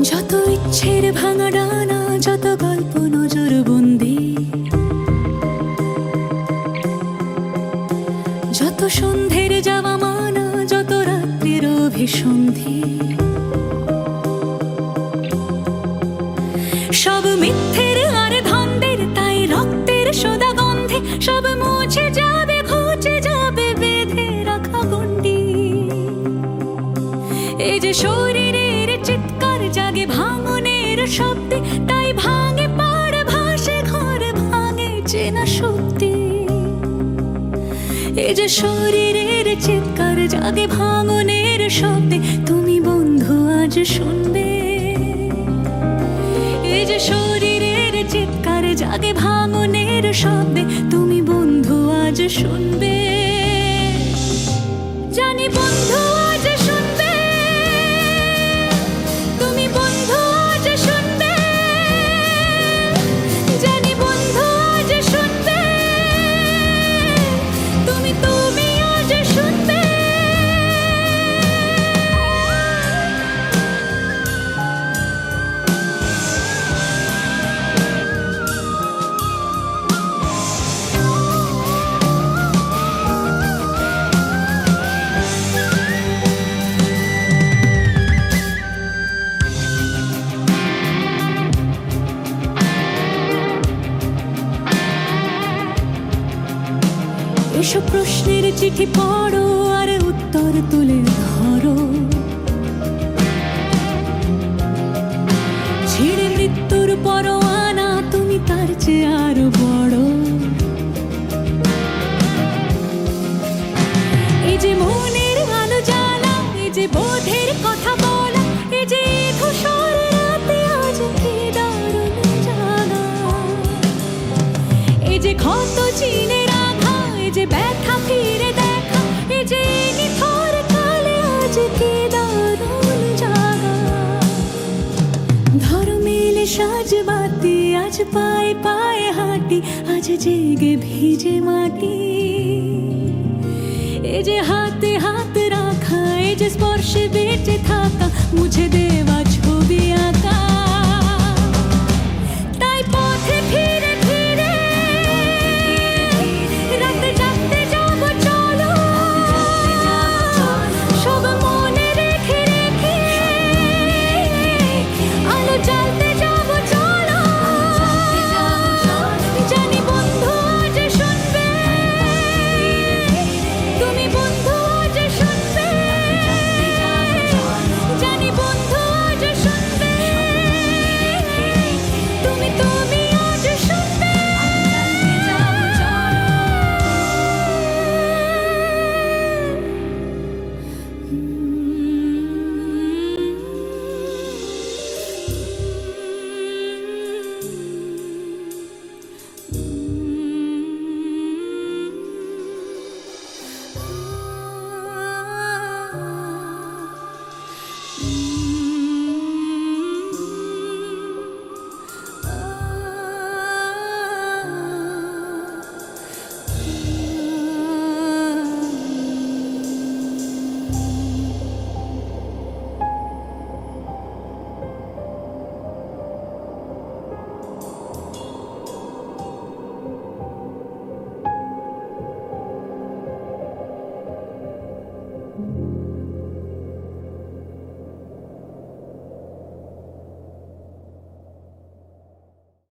যত ইচ্ছের ভাঙা ডানা, যত গল্প নজরবন্দি, যত সন্ধ্যের যাওয়া মানা, যত রাত্রির অভিসন্ধি, সব মিথ্যের আর ধান্দের, তাই রক্তের সোদা গন্ধে সব মুছে যাবে, ঘুচে যাবে বেঁধে রাখা গণ্ডি। এই যে শরীরের চিৎকার জাগে ভাঙনের শব্দে, তাই ভাঙে পাড় ভাসে ঘর, ভাঙে চেনা শক্তি। এই যে শরীরের চিৎকার জাগে ভাঙনের শব্দে, তুমি বন্ধু আজ শুনবে। এই যে শরীরের চিৎকার জাগে ভাঙনের শব্দে, তুমি বন্ধু আজ শুনবে। জানি বন্ধু আজ শুনবে, তুমি বন্ধু আজ শুনবে। জানি বন্ধু আজ শুনবে, তুমি আজ শুনবে। এসব প্রশ্নের চিঠি পড়ো আর উত্তর তুলে ধরো, ছিঁড়ে মৃত্যুর পরোয়ানা, তুমি তার চেয়ে আরো বড়। এই যে মনের আলো জ্বালা, এই যে বোধের কথা বলা, এই যে ধূসর রাতে আজ কি দারুণ জানা। এই যে ক্ষত চিনে রাখা, এই যে ব্যথা ফিরে দেখা, এই যে নিথর কালে আজ কি দারুণ জাগা। ধরো মেলে সাজ বাতি, আজ পায়ে পায়ে হাঁটি, আজ জেগে ভিজে মাটি। এই যে হাতে হাত রাখা, এই যে স্পর্শে বেঁচে থাকা, মুছে দেওয়া